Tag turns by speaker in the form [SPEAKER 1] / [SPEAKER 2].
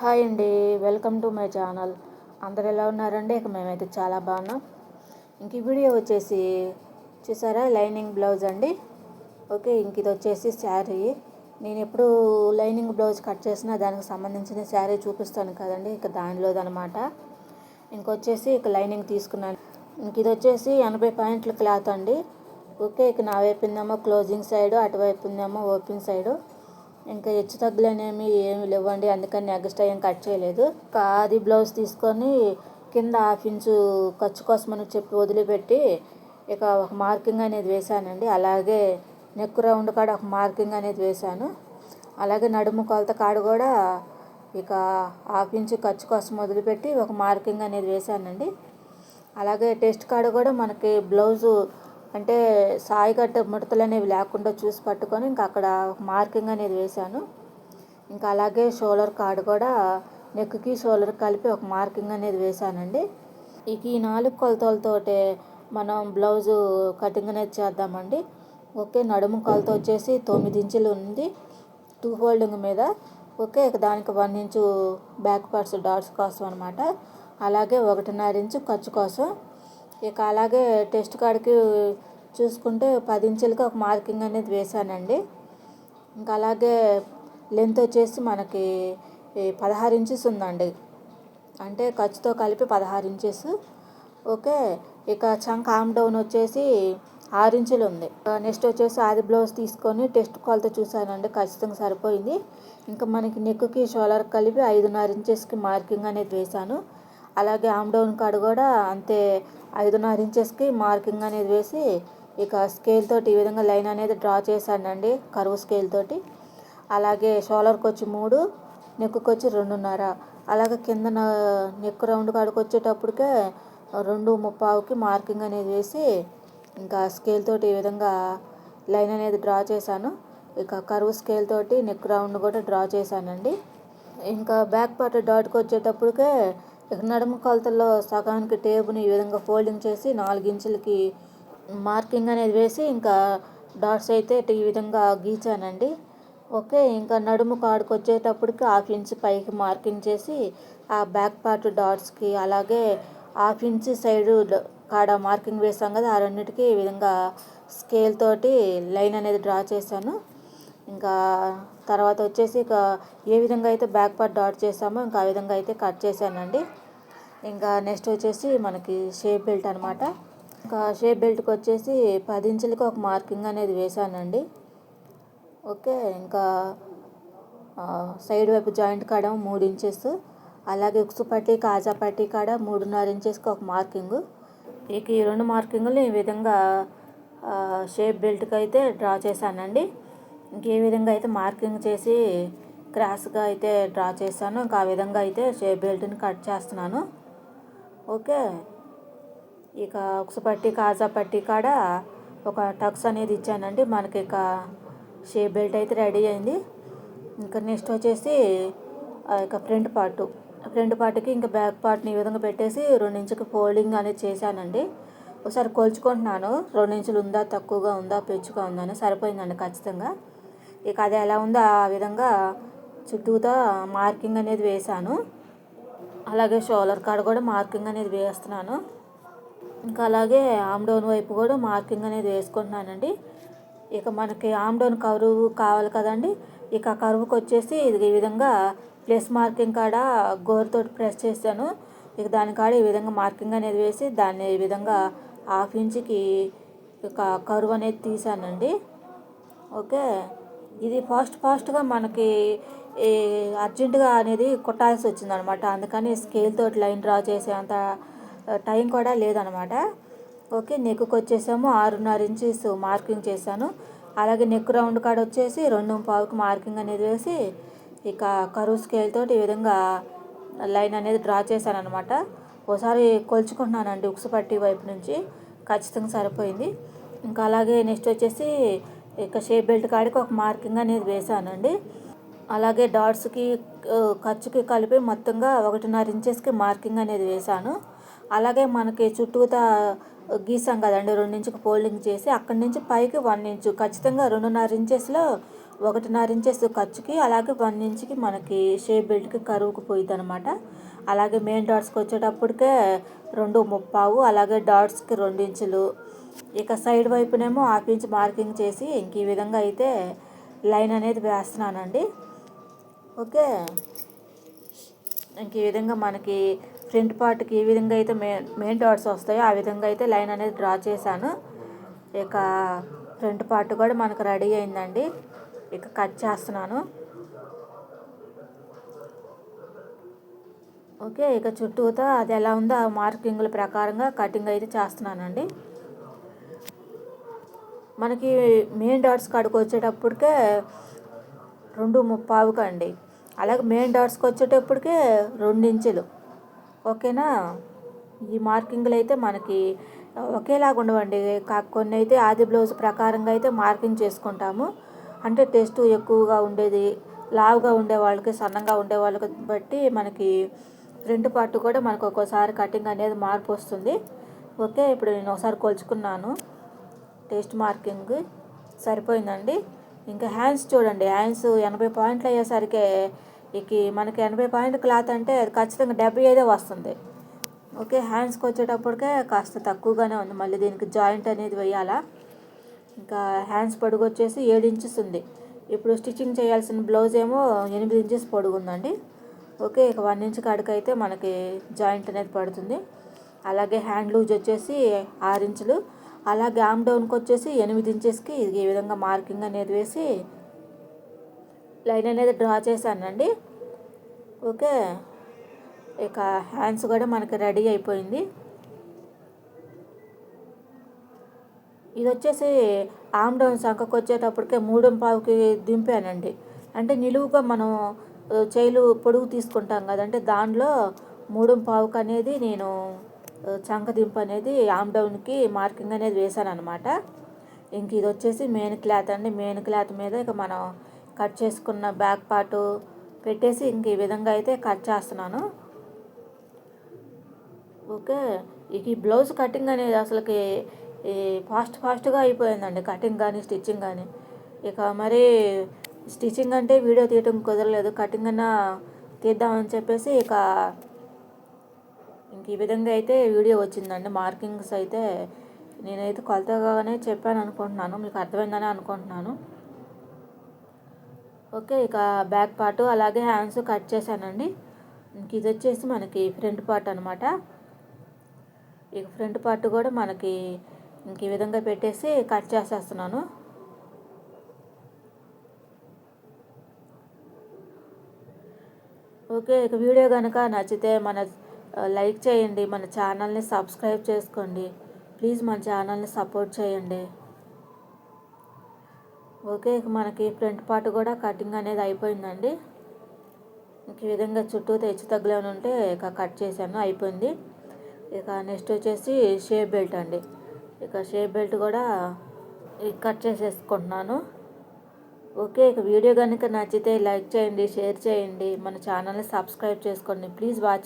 [SPEAKER 1] Hi అండి, welcome to my channel. అందరు ఎలా ఉన్నారండి? మేమైతే చాలా బాగున్నాం. ఇంక ఈ వీడియో వచ్చేసి చూసారా, లైనింగ్ బ్లౌజ్ అండి. ఓకే, ఇంక ఇది వచ్చేసి శారీ. నేను ఎప్పుడు లైనింగ్ బ్లౌజ్ కట్ చేసినా దానికి సంబంధించిన శారీ చూపిస్తాను కదండి, ఇక దానిలోదనమాట. ఇంకొచ్చేసి ఇక లైనింగ్ తీసుకున్నాను. ఇంక ఇది వచ్చేసి 80 పాయింట్ల క్లాత్ అండి. ఓకే, ఇక నా వైపుందేమో క్లోజింగ్ సైడు, అటువైపుందేమో ఓపెన్ సైడు. ఇంకా హెచ్చు తగ్గులనేమి ఏమి లేవండి, అందుకని ఎక్స్ట్రా ఏం కట్ చేయలేదు. అది బ్లౌజ్ తీసుకొని కింద 1/2 ఇంచు ఖర్చు కోసమని చెప్పి వదిలిపెట్టి ఇక ఒక మార్కింగ్ అనేది వేశానండి. అలాగే నెక్ రౌండ్ కాడ ఒక మార్కింగ్ అనేది వేశాను. అలాగే నడుము కొలత కాడ కూడా ఇక 1/2 ఇంచు ఖర్చు కోసం వదిలిపెట్టి ఒక మార్కింగ్ అనేది వేశానండి. అలాగే టెస్ట్ కాడ కూడా మనకి బ్లౌజు అంటే సాయిగడ్డ ముడతలు అనేవి లేకుండా చూసి పట్టుకొని ఇంకా అక్కడ మార్కింగ్ అనేది వేశాను. ఇంకా అలాగే షోల్డర్ కాడ కూడా నెక్కి షోల్డర్ కలిపి ఒక మార్కింగ్ అనేది వేశానండి. ఇక ఈ 4 కొలతలతోటే మనం బ్లౌజు కటింగ్ అనేది చేద్దామండి. ఓకే, నడుము కొలత వచ్చేసి 9 ఇంచులు ఉంది 2 ఫోల్డింగ్ మీద. ఓకే, ఇక దానికి 1 ఇంచు బ్యాక్ పార్ట్స్ డాట్స్ కోసం అనమాట. అలాగే 1.5 ఇంచు ఖర్చు కోసం. ఇక అలాగే టెస్ట్ కాడికి చూసుకుంటే 10 ఇంచులకి ఒక మార్కింగ్ అనేది వేశానండి. ఇంకా అలాగే లెంత్ వచ్చేసి మనకి 16 ఇంచెస్ ఉందండి, అంటే ఖర్చుతో కలిపి 16 ఇంచెస్. ఓకే, ఇక చంక్ ఆమ్ డౌన్ వచ్చేసి 6 ఇంచులు ఉంది. నెక్స్ట్ వచ్చేసి ఆది బ్లౌజ్ తీసుకొని టెస్ట్ కొలత చూసానండి, ఖచ్చితంగా సరిపోయింది. ఇంకా మనకి నెక్కి షోల్డర్ కలిపి 5.5 ఇంచెస్కి మార్కింగ్ అనేది వేశాను. అలాగే ఆమ్ డౌన్ కాడ కూడా అంతే 5.5 ఇంచెస్కి మార్కింగ్ అనేది వేసి ఇక స్కేల్ తోటి ఈ విధంగా లైన్ అనేది డ్రా చేశానండి, కరువు స్కేల్ తోటి. అలాగే షోల్డర్కి వచ్చి 3, నెక్కి వచ్చి 2.5. అలాగే కింద నెక్ రౌండ్ కాడికి వచ్చేటప్పటికే 2.35కి మార్కింగ్ అనేది వేసి ఇంకా స్కేల్ తోటి ఈ విధంగా లైన్ అనేది డ్రా చేశాను. ఇక కరువు స్కేల్ తోటి నెక్ రౌండ్ కూడా డ్రా చేశానండి. ఇంకా బ్యాక్ పార్ట్ డాట్కి వచ్చేటప్పటికే ఇక నడుము కొలతల్లో సగానికి టేపుని ఈ విధంగా ఫోల్డింగ్ చేసి 4 ఇంచులకి మార్కింగ్ అనేది వేసి ఇంకా డాట్స్ అయితే ఈ విధంగా గీచానండి. ఓకే, ఇంకా నడుము కాడికి వచ్చేటప్పటికి 1/2 ఇంచు పైకి మార్కింగ్ చేసి ఆ బ్యాక్ పార్ట్ డాట్స్కి అలాగే 1/2 ఇంచు సైడు కాడ మార్కింగ్ వేసాం కదా, ఆ రెండింటికి ఈ విధంగా స్కేల్ తోటి లైన్ అనేది డ్రా చేశాను. ఇంకా తర్వాత వచ్చేసి ఇక ఏ విధంగా అయితే బ్యాక్ పార్ట్ డాట్ చేసామో ఇంకా ఆ విధంగా అయితే కట్ చేశానండి. ఇంకా నెక్స్ట్ వచ్చేసి మనకి షేప్ బెల్ట్ అనమాట. ఇంకా షేప్ బెల్ట్కి వచ్చేసి 10 ఇంచులకి ఒక మార్కింగ్ అనేది వేశానండి. ఓకే, ఇంకా సైడ్ వైపు జాయింట్ కాడ 3 ఇంచెస్, అలాగే ఉక్సు పట్టి కాజా పట్టి కాడ 3.5 ఇంచెస్కి ఒక మార్కింగు. ఇక ఈ 2 మార్కింగులు ఈ విధంగా షేప్ బెల్ట్కి అయితే డ్రా చేశానండి. ఇంకే విధంగా అయితే మార్కింగ్ చేసి క్రాస్గా అయితే డ్రా చేశాను, ఇంకా ఆ విధంగా అయితే షేప్ బెల్ట్ని కట్ చేస్తున్నాను. ఓకే, ఇక ఉక్సు పట్టి కాజా పట్టి కాడ ఒక టక్స్ అనేది ఇచ్చానండి. మనకి ఇక షేప్ బెల్ట్ అయితే రెడీ అయింది. ఇంకా నెక్స్ట్ వచ్చేసి ఇక ఫ్రంట్ పార్ట్కి ఇంకా బ్యాక్ పార్ట్ని ఈ విధంగా పెట్టేసి 2 ఇంచుకి ఫోల్డింగ్ అనేది చేశానండి. ఒకసారి కొలుచుకుంటున్నాను, 2 ఇంచులు ఉందా, తక్కువగా ఉందా, పెంచుగా ఉందా అని. సరిపోయిందండి ఖచ్చితంగా. ఇక అది ఎలా ఉందో ఆ విధంగా చుట్టూతో మార్కింగ్ అనేది వేశాను. అలాగే షోల్డర్ కాడ కూడా మార్కింగ్ అనేది వేస్తున్నాను. ఇంకా అలాగే ఆమ్ డౌన్ వైపు కూడా మార్కింగ్ అనేది వేసుకుంటున్నానండి. ఇక మనకి ఆమ్ డౌన్ కరువు కావాలి కదండి, ఇక కరువుకి వచ్చేసి ఇది ఈ విధంగా ప్లస్ మార్కింగ్ కాడ గోరుతోటి ప్రెస్ చేశాను. ఇక దాని కాడ ఈ విధంగా మార్కింగ్ అనేది వేసి దాన్ని ఈ విధంగా 1/2 ఇంచుకి ఇక కరువు అనేది తీసానండి. ఓకే, ఇది ఫాస్ట్గా మనకి అర్జెంటుగా అనేది కుట్టాల్సి వచ్చిందనమాట, అందుకని స్కేల్ తోటి లైన్ డ్రా చేసే అంత టైం కూడా లేదనమాట. ఓకే, నెక్కి వచ్చేసాము 6.5 ఇంచెస్ మార్కింగ్ చేశాను. అలాగే నెక్ రౌండ్ కాడ వచ్చేసి 2.25కి మార్కింగ్ అనేది వేసి ఇక కరువు స్కేల్ తోటి ఈ విధంగా లైన్ అనేది డ్రా చేశాను అనమాట. ఒకసారి కొలుచుకుంటున్నానండి ఉక్సు పట్టి వైపు నుంచి, ఖచ్చితంగా సరిపోయింది. ఇంకా అలాగే నెక్స్ట్ వచ్చేసి ఇక షేప్ బెల్ట్ కాడికి ఒక మార్కింగ్ అనేది వేశానండి. అలాగే డాట్స్కి ఖర్చుకి కలిపి మొత్తంగా 1.5 ఇంచెస్కి మార్కింగ్ అనేది వేశాను. అలాగే మనకి చుట్టూతా గీసాం కదండి, 2 ఇంచుకి ఫోల్డింగ్ చేసి అక్కడి నుంచి పైకి 1 ఇంచు ఖచ్చితంగా 2.5 ఇంచెస్లో 1.5 ఇంచెస్ ఖర్చుకి, అలాగే 1 ఇంచ్కి మనకి షేప్ బెల్ట్కి కరువుకు పోయిద్ది అనమాట. అలాగే మెయిన్ డాట్స్కి వచ్చేటప్పటికే 2.25, అలాగే డాట్స్కి 2 ఇంచులు. ఇక సైడ్ వైపునేమో 1/2 ఇంచ్ మార్కింగ్ చేసి ఇంక ఈ విధంగా అయితే లైన్ అనేది వేస్తున్నానండి. ఓకే, ఇంక ఈ విధంగా మనకి ఫ్రంట్ పార్ట్కి ఏ విధంగా అయితే మెయిన్ డాట్స్ వస్తాయో ఆ విధంగా అయితే లైన్ అనేది డ్రా చేశాను. ఇక ఫ్రంట్ పార్ట్ కూడా మనకు రెడీ అయిందండి. ఇక కట్ చేస్తున్నాను. ఓకే, ఇక చుట్టూతో అది ఎలా ఉందో ఆ మార్కింగ్ల ప్రకారంగా కటింగ్ అయితే చేస్తున్నానండి. మనకి మెయిన్ డాట్స్ కాడికి వచ్చేటప్పటికే 2.35 అండి. అలాగే మెయిన్ డాట్స్కి వచ్చేటప్పటికే 2 ఇంచులు. ఓకేనా, ఈ మార్కింగ్లు అయితే మనకి ఒకేలాగా ఉండవండి. కొన్ని అయితే ఆది బ్లౌజ్ ప్రకారంగా అయితే మార్కింగ్ చేసుకుంటాము. అంటే టెస్ట్ ఎక్కువగా ఉండేది, లావుగా ఉండే వాళ్ళకి, సన్నంగా ఉండే వాళ్ళకి బట్టి మనకి ఫ్రంట్ పార్ట్ కూడా మనకు ఒక్కోసారి కటింగ్ అనేది మార్పు వస్తుంది. ఓకే, ఇప్పుడు నేను ఒకసారి కొలుచుకున్నాను. టెస్ట్ మార్కింగ్ సరిపోయిందండి. ఇంకా హ్యాండ్స్ చూడండి, హ్యాండ్స్ 80 పాయింట్లు అయ్యేసరికి మనకి 80 పాయింట్ క్లాత్ అంటే అది ఖచ్చితంగా 75 వస్తుంది. ఓకే, హ్యాండ్స్కి వచ్చేటప్పటికే కాస్త తక్కువగానే ఉంది. మళ్ళీ దీనికి జాయింట్ అనేది వేయాలా. ఇంకా హ్యాండ్స్ పొడుగు వచ్చేసి 7 ఇంచెస్ ఉంది. ఇప్పుడు స్టిచ్చింగ్ చేయాల్సిన బ్లౌజ్ ఏమో 8 ఇంచెస్ పొడుగు ఉందండి. ఓకే, ఇక 1 ఇంచ్ కాడికైతే మనకి జాయింట్ అనేది పడుతుంది. అలాగే హ్యాండ్ లూజ్ వచ్చేసి 6 ఇంచులు. అలాగే ఆమ్ డౌన్కి వచ్చేసి 8 ఇంచెస్కి ఈ విధంగా మార్కింగ్ అనేది వేసి లైన్ అనేది డ్రా చేశానండి. ఓకే, ఇక హ్యాండ్స్ కూడా మనకి రెడీ అయిపోయింది. ఇది వచ్చేసి ఆమ్ డౌన్ సంఖకు వచ్చేటప్పటికే 3.25కి దింపానండి. అంటే నిలువుగా మనం చేయిలు పొడుగు తీసుకుంటాం కదంటే దానిలో 3.25కి అనేది నేను చంక దింపు అనేది ఆమ్ డౌన్కి మార్కింగ్ అనేది వేసాను అనమాట. ఇంక ఇది వచ్చేసి మెయిన్ క్లాత్ అండి. మెయిన్ క్లాత్ మీద ఇక మనం కట్ చేసుకున్న బ్యాక్ పార్ట్ పెట్టేసి ఇంక ఈ విధంగా అయితే కట్ చేస్తున్నాను. ఓకే, ఇక ఈ బ్లౌజ్ కటింగ్ అనేది అసలుకి ఫాస్ట్గా అయిపోయిందండి, కటింగ్ కానీ స్టిచ్చింగ్ కానీ. ఇక మరి స్టిచ్చింగ్ అంటే వీడియో తీయటం కుదరలేదు, కటింగ్ అన్నా తీద్దామని చెప్పేసి ఇంక ఈ విధంగా అయితే వీడియో వచ్చిందండి. మార్కింగ్స్ అయితే నేనైతే కొలతగానే చెప్పాను అనుకుంటున్నాను, మీకు అర్థమైందని అనుకుంటున్నాను. ఓకే, ఇక బ్యాక్ పార్ట్ అలాగే హ్యాండ్స్ కట్ చేశానండి. ఇంక ఇది వచ్చేసి మనకి ఫ్రంట్ పార్ట్ అనమాట. ఇక ఫ్రంట్ పార్ట్ కూడా మనకి ఇంక ఈ విధంగా పెట్టేసి కట్ చేసేస్తున్నాను. ఓకే, ఇక వీడియో కనుక నచ్చితే లైక్ చేయండి, మన ఛానల్ని సబ్స్క్రైబ్ చేసుకోండి. ప్లీజ్ మన ఛానల్ని సపోర్ట్ చేయండి. ఓకే, ఇక మనకి ఫ్రంట్ పార్ట్ కూడా కటింగ్ అనేది అయిపోయిందండి. ఇంక ఈ విధంగా చుట్టూ హెచ్చు తగ్గులు ఉంటే ఇక కట్ చేశాను, అయిపోయింది. ఇక నెక్స్ట్ వచ్చేసి షేప్ బెల్ట్ అండి. ఇక షేప్ బెల్ట్ కూడా కట్ చేసేసుకుంటున్నాను. ఓకే, ఇక వీడియో కనుక నచ్చితే లైక్ చేయండి, షేర్ చేయండి, మన ఛానల్ని సబ్స్క్రైబ్ చేసుకోండి. Please watch.